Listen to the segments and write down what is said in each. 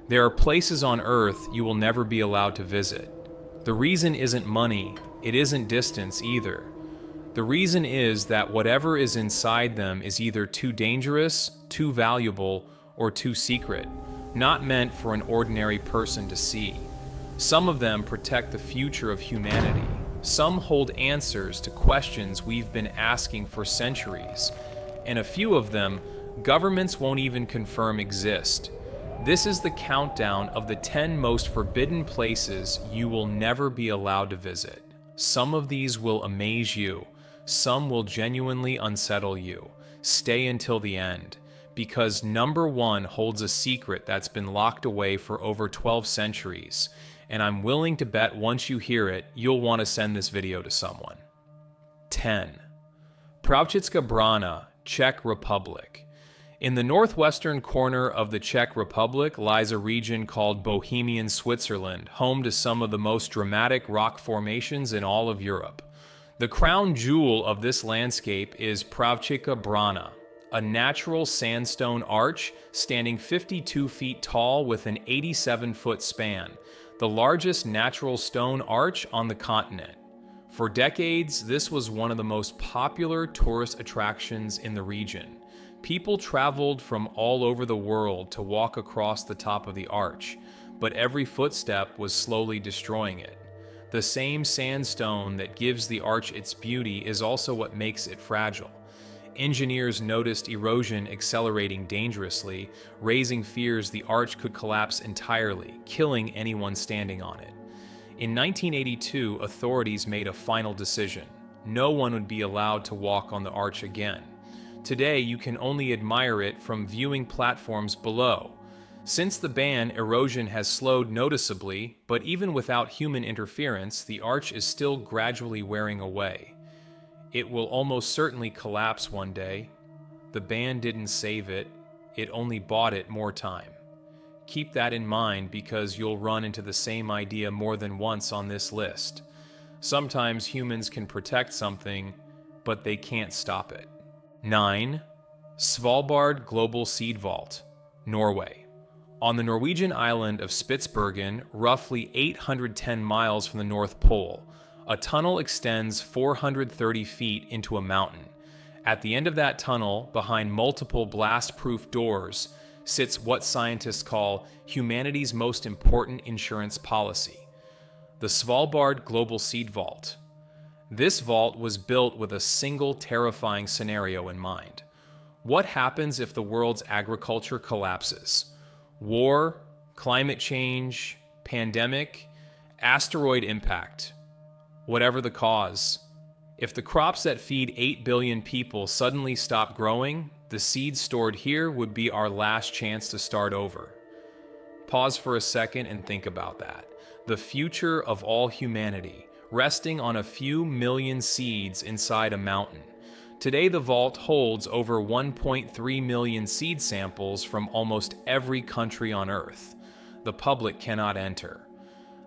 There are places on Earth you will never be allowed to visit. The reason isn't money, it isn't distance either. The reason is that whatever is inside them is either too dangerous, too valuable, or too secret, not meant for an ordinary person to see. Some of them protect the future of humanity. Some hold answers to questions we've been asking for centuries. And a few of them, governments won't even confirm exist. This is the countdown of the 10 most forbidden places you will never be allowed to visit. Some of these will amaze you. Some will genuinely unsettle you. Stay until the end, because number 1 holds a secret that's been locked away for over 12 centuries, and I'm willing to bet once you hear it, you'll want to send this video to someone. 10. Pravčická Brána, Czech Republic. In the northwestern corner of the Czech Republic lies a region called Bohemian Switzerland, home to some of the most dramatic rock formations in all of Europe. The crown jewel of this landscape is Pravčická Brána, a natural sandstone arch standing 52 feet tall with an 87-foot span, the largest natural stone arch on the continent. For decades, this was one of the most popular tourist attractions in the region. People traveled from all over the world to walk across the top of the arch, but every footstep was slowly destroying it. The same sandstone that gives the arch its beauty is also what makes it fragile. Engineers noticed erosion accelerating dangerously, raising fears the arch could collapse entirely, killing anyone standing on it. In 1982, authorities made a final decision. No one would be allowed to walk on the arch again. Today, you can only admire it from viewing platforms below. Since the ban, erosion has slowed noticeably, but even without human interference, the arch is still gradually wearing away. It will almost certainly collapse one day. The ban didn't save it, it only bought it more time. Keep that in mind because you'll run into the same idea more than once on this list. Sometimes humans can protect something, but they can't stop it. 9. Svalbard Global Seed Vault, Norway. On the Norwegian island of Spitsbergen, roughly 810 miles from the North Pole, a tunnel extends 430 feet into a mountain. At the end of that tunnel, behind multiple blast-proof doors, sits what scientists call humanity's most important insurance policy, the Svalbard Global Seed Vault. This vault was built with a single terrifying scenario in mind. What happens if the world's agriculture collapses? War, climate change, pandemic, asteroid impact. Whatever the cause. If the crops that feed 8 billion people suddenly stop growing, the seeds stored here would be our last chance to start over. Pause for a second and think about that. The future of all humanity, resting on a few million seeds inside a mountain. Today, the vault holds over 1.3 million seed samples from almost every country on Earth. The public cannot enter.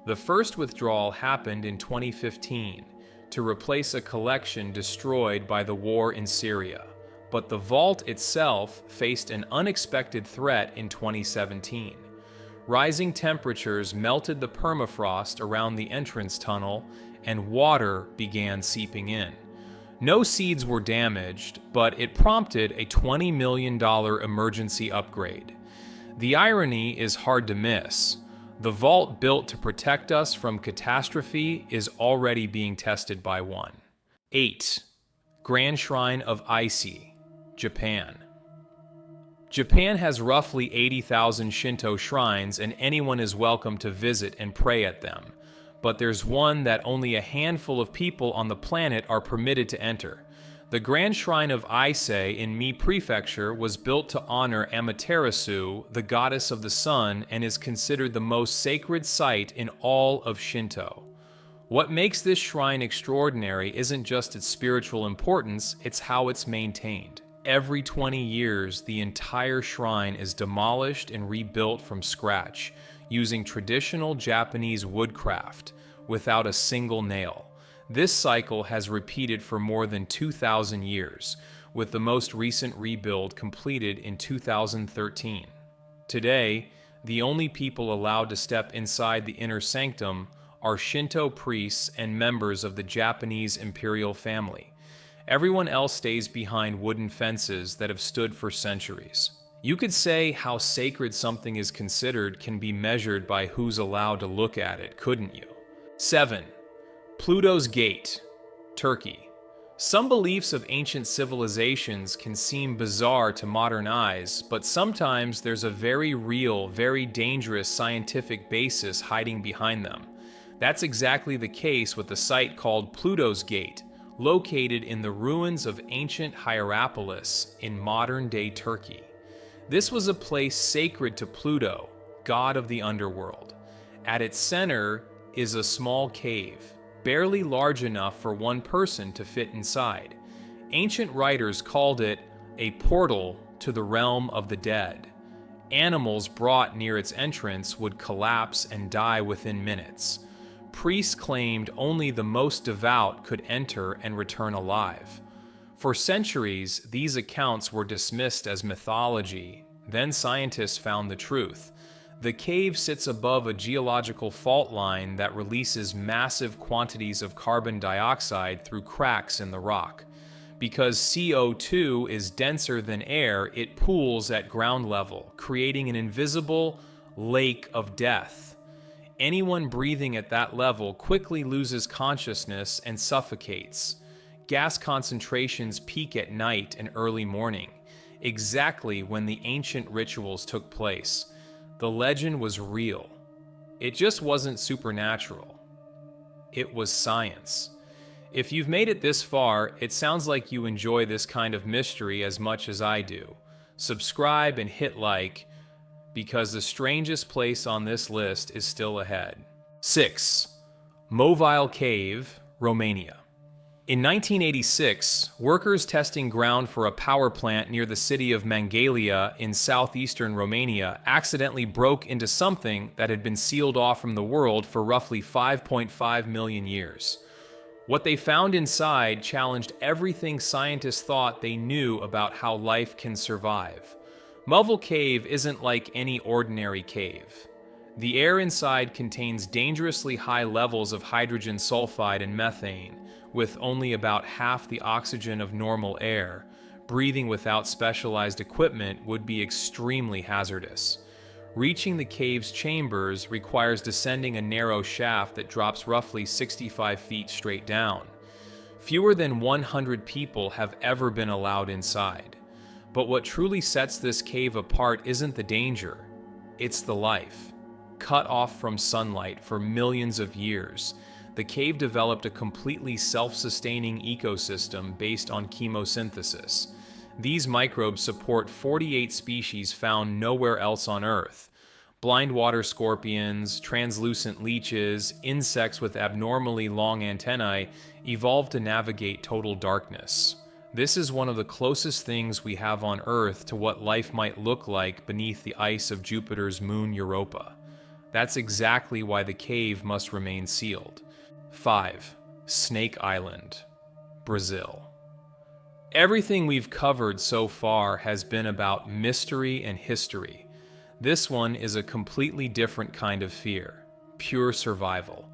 The first withdrawal happened in 2015 to replace a collection destroyed by the war in Syria. But the vault itself faced an unexpected threat in 2017. Rising temperatures melted the permafrost around the entrance tunnel, and water began seeping in. No seeds were damaged, but it prompted a $20 million emergency upgrade. The irony is hard to miss. The vault built to protect us from catastrophe is already being tested by one. 8. Grand Shrine of Ise, Japan. Japan has roughly 80,000 Shinto shrines, and anyone is welcome to visit and pray at them. But there's one that only a handful of people on the planet are permitted to enter. The Grand Shrine of Ise in Mie Prefecture was built to honor Amaterasu, the goddess of the sun, and is considered the most sacred site in all of Shinto. What makes this shrine extraordinary isn't just its spiritual importance, it's how it's maintained. Every 20 years, the entire shrine is demolished and rebuilt from scratch, using traditional Japanese woodcraft, without a single nail. This cycle has repeated for more than 2,000 years, with the most recent rebuild completed in 2013. Today, The only people allowed to step inside the inner sanctum are Shinto priests and members of the Japanese imperial family. Everyone else stays behind wooden fences that have stood for centuries. You could say how sacred something is considered can be measured by who's allowed to look at it, couldn't you? 7. Pluto's Gate, Turkey. Some beliefs of ancient civilizations can seem bizarre to modern eyes, but sometimes there's a very real, very dangerous scientific basis hiding behind them. That's exactly the case with the site called Pluto's Gate, located in the ruins of ancient Hierapolis in modern-day Turkey. This was a place sacred to Pluto, god of the underworld. At its center is a small cave, barely large enough for one person to fit inside. Ancient writers called it a portal to the realm of the dead. Animals brought near its entrance would collapse and die within minutes. Priests claimed only the most devout could enter and return alive. For centuries, these accounts were dismissed as mythology. Then scientists found the truth. The cave sits above a geological fault line that releases massive quantities of carbon dioxide through cracks in the rock. Because CO2 is denser than air, it pools at ground level, creating an invisible lake of death. Anyone breathing at that level quickly loses consciousness and suffocates. Gas concentrations peak at night and early morning, exactly when the ancient rituals took place. The legend was real. It just wasn't supernatural. It was science. If you've made it this far, it sounds like you enjoy this kind of mystery as much as I do. Subscribe and hit like, because the strangest place on this list is still ahead. 6. Movile Cave, Romania. In 1986, workers testing ground for a power plant near the city of Mangalia in southeastern Romania accidentally broke into something that had been sealed off from the world for roughly 5.5 million years. What they found inside challenged everything scientists thought they knew about how life can survive. Movile Cave isn't like any ordinary cave. The air inside contains dangerously high levels of hydrogen sulfide and methane, with only about half the oxygen of normal air. Breathing without specialized equipment would be extremely hazardous. Reaching the cave's chambers requires descending a narrow shaft that drops roughly 65 feet straight down. Fewer than 100 people have ever been allowed inside. But what truly sets this cave apart isn't the danger, it's the life. Cut off from sunlight for millions of years, the cave developed a completely self-sustaining ecosystem based on chemosynthesis. These microbes support 48 species found nowhere else on Earth. Blind water scorpions, translucent leeches, insects with abnormally long antennae evolved to navigate total darkness. This is one of the closest things we have on Earth to what life might look like beneath the ice of Jupiter's moon Europa. That's exactly why the cave must remain sealed. 5. Snake Island, Brazil. Everything we've covered so far has been about mystery and history. This one is a completely different kind of fear, pure survival.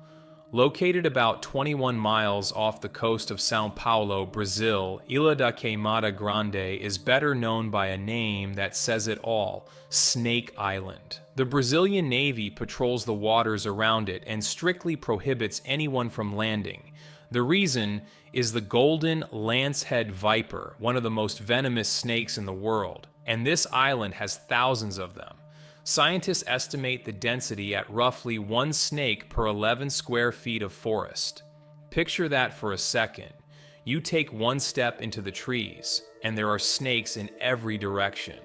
Located about 21 miles off the coast of São Paulo, Brazil, Ilha da Queimada Grande is better known by a name that says it all: Snake Island. The Brazilian Navy patrols the waters around it and strictly prohibits anyone from landing. The reason is the golden lancehead viper, one of the most venomous snakes in the world, and this island has thousands of them. Scientists estimate the density at roughly 1 snake per 11 square feet of forest. Picture that for a second. You take one step into the trees, and there are snakes in every direction.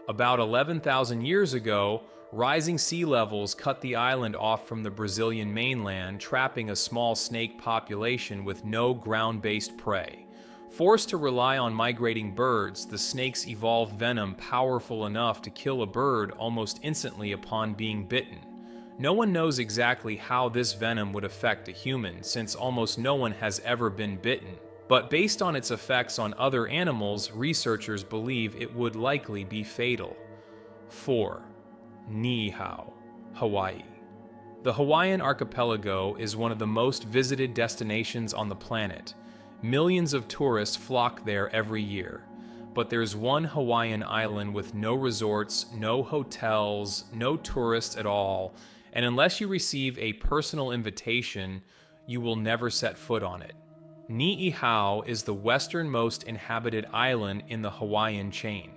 About 11,000 years ago, rising sea levels cut the island off from the Brazilian mainland, trapping a small snake population with no ground-based prey. Forced to rely on migrating birds, the snakes evolved venom powerful enough to kill a bird almost instantly upon being bitten. No one knows exactly how this venom would affect a human, since almost no one has ever been bitten. But based on its effects on other animals, researchers believe it would likely be fatal. 4. Niʻihau, Hawaii. The Hawaiian archipelago is one of the most visited destinations on the planet. Millions of tourists flock there every year. But there's one Hawaiian island with no resorts, no hotels, no tourists at all, and unless you receive a personal invitation, you will never set foot on it. Niʻihau is the westernmost inhabited island in the Hawaiian chain.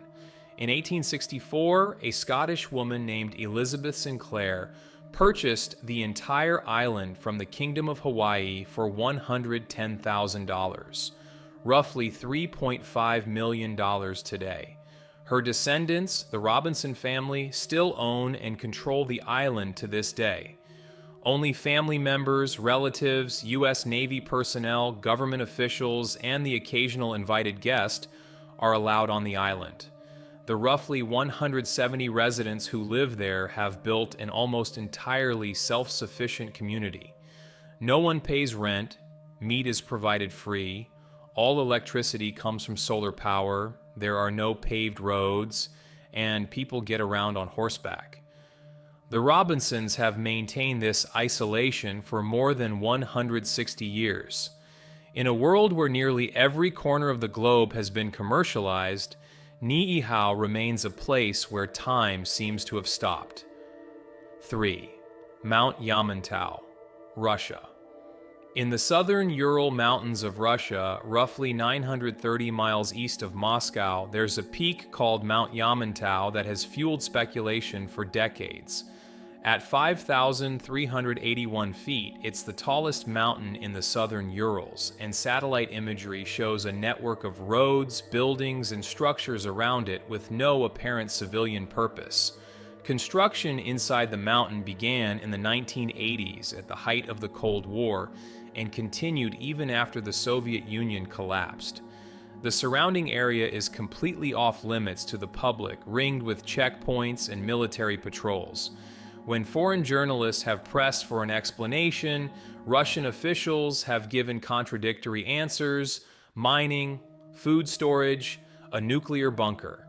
In 1864, a Scottish woman named Elizabeth Sinclair purchased the entire island from the Kingdom of Hawaii for $110,000, roughly $3.5 million today. Her descendants, the Robinson family, still own and control the island to this day. Only family members, relatives, U.S. Navy personnel, government officials, and the occasional invited guest are allowed on the island. The roughly 170 residents who live there have built an almost entirely self-sufficient community. No one pays rent, meat is provided free, all electricity comes from solar power, there are no paved roads, and people get around on horseback. The Robinsons have maintained this isolation for more than 160 years. In a world where nearly every corner of the globe has been commercialized, Niʻihau remains a place where time seems to have stopped. 3. Mount Yamantau, Russia. In the southern Ural Mountains of Russia, roughly 930 miles east of Moscow, there's a peak called Mount Yamantau that has fueled speculation for decades. At 5,381 feet, it's the tallest mountain in the southern Urals, and satellite imagery shows a network of roads, buildings, and structures around it with no apparent civilian purpose. Construction inside the mountain began in the 1980s at the height of the Cold War and continued even after the Soviet Union collapsed. The surrounding area is completely off limits to the public, ringed with checkpoints and military patrols. When foreign journalists have pressed for an explanation, Russian officials have given contradictory answers: mining, food storage, a nuclear bunker.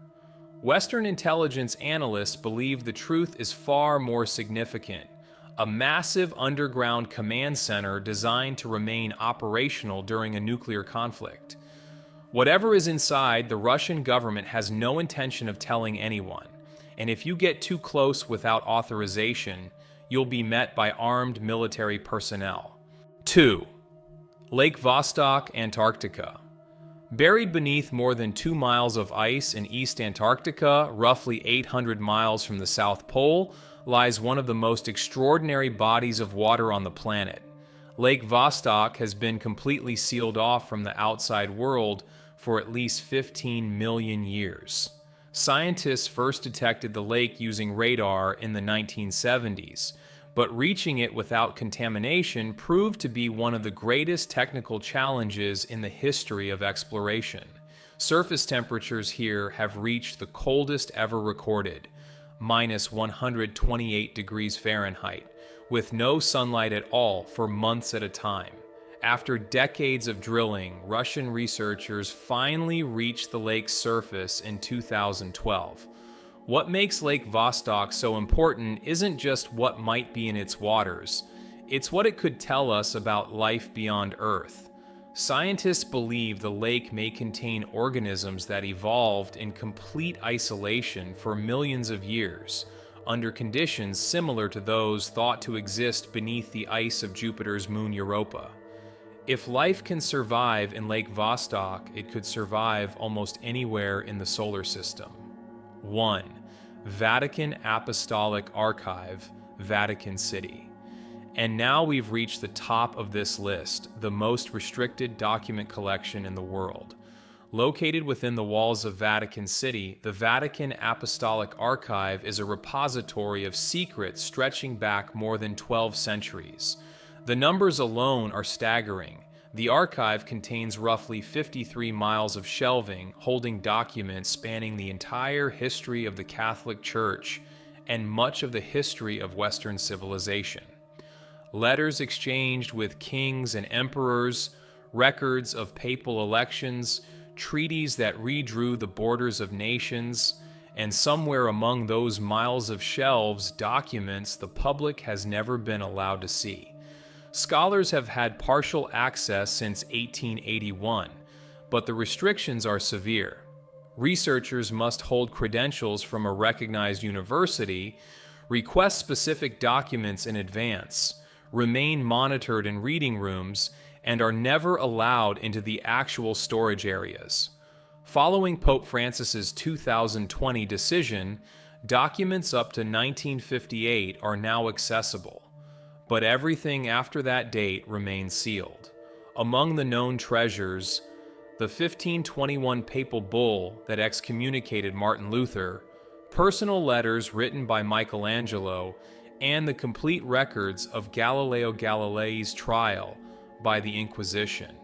Western intelligence analysts believe the truth is far more significant: a massive underground command center designed to remain operational during a nuclear conflict. Whatever is inside, the Russian government has no intention of telling anyone. And if you get too close without authorization, you'll be met by armed military personnel. 2. Lake Vostok, Antarctica. Buried beneath more than 2 miles of ice in East Antarctica, roughly 800 miles from the South Pole, lies one of the most extraordinary bodies of water on the planet. Lake Vostok has been completely sealed off from the outside world for at least 15 million years. Scientists first detected the lake using radar in the 1970s, but reaching it without contamination proved to be one of the greatest technical challenges in the history of exploration. Surface temperatures here have reached the coldest ever recorded, -128 degrees Fahrenheit, with no sunlight at all for months at a time. After decades of drilling, Russian researchers finally reached the lake's surface in 2012. What makes Lake Vostok so important isn't just what might be in its waters, it's what it could tell us about life beyond Earth. Scientists believe the lake may contain organisms that evolved in complete isolation for millions of years, under conditions similar to those thought to exist beneath the ice of Jupiter's moon Europa. If life can survive in Lake Vostok, it could survive almost anywhere in the solar system. 1. Vatican Apostolic Archive, Vatican City. And now we've reached the top of this list, the most restricted document collection in the world. Located within the walls of Vatican City, the Vatican Apostolic Archive is a repository of secrets stretching back more than 12 centuries. The numbers alone are staggering. The archive contains roughly 53 miles of shelving, holding documents spanning the entire history of the Catholic Church and much of the history of Western civilization. Letters exchanged with kings and emperors, records of papal elections, treaties that redrew the borders of nations, and somewhere among those miles of shelves, documents the public has never been allowed to see. Scholars have had partial access since 1881, but the restrictions are severe. Researchers must hold credentials from a recognized university, request specific documents in advance, remain monitored in reading rooms, and are never allowed into the actual storage areas. Following Pope Francis's 2020 decision, documents up to 1958 are now accessible, but everything after that date remains sealed. Among the known treasures, the 1521 papal bull that excommunicated Martin Luther, personal letters written by Michelangelo, and the complete records of Galileo Galilei's trial by the Inquisition.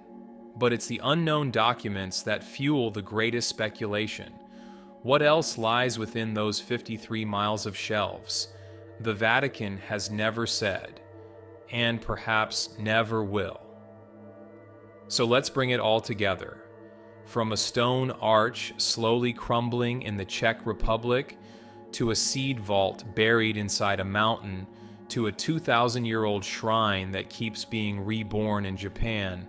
But it's the unknown documents that fuel the greatest speculation. What else lies within those 53 miles of shelves? The Vatican has never said, and perhaps never will. So let's bring it all together. From a stone arch slowly crumbling in the Czech Republic, to a seed vault buried inside a mountain, to a 2,000-year-old shrine that keeps being reborn in Japan,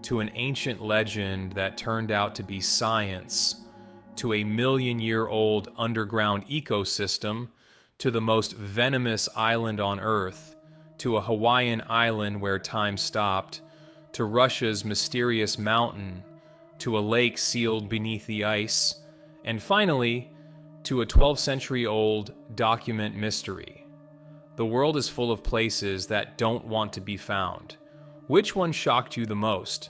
to an ancient legend that turned out to be science, to a million-year-old underground ecosystem, to the most venomous island on Earth, to a Hawaiian island where time stopped, to Russia's mysterious mountain, to a lake sealed beneath the ice, and finally, to a 12th-century-old document mystery. The world is full of places that don't want to be found. Which one shocked you the most?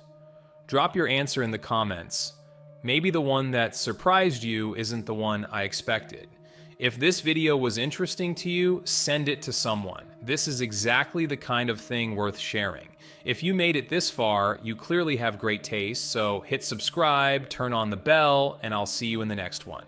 Drop your answer in the comments. Maybe the one that surprised you isn't the one I expected. If this video was interesting to you, send it to someone. This is exactly the kind of thing worth sharing. If you made it this far, you clearly have great taste, so hit subscribe, turn on the bell, and I'll see you in the next one.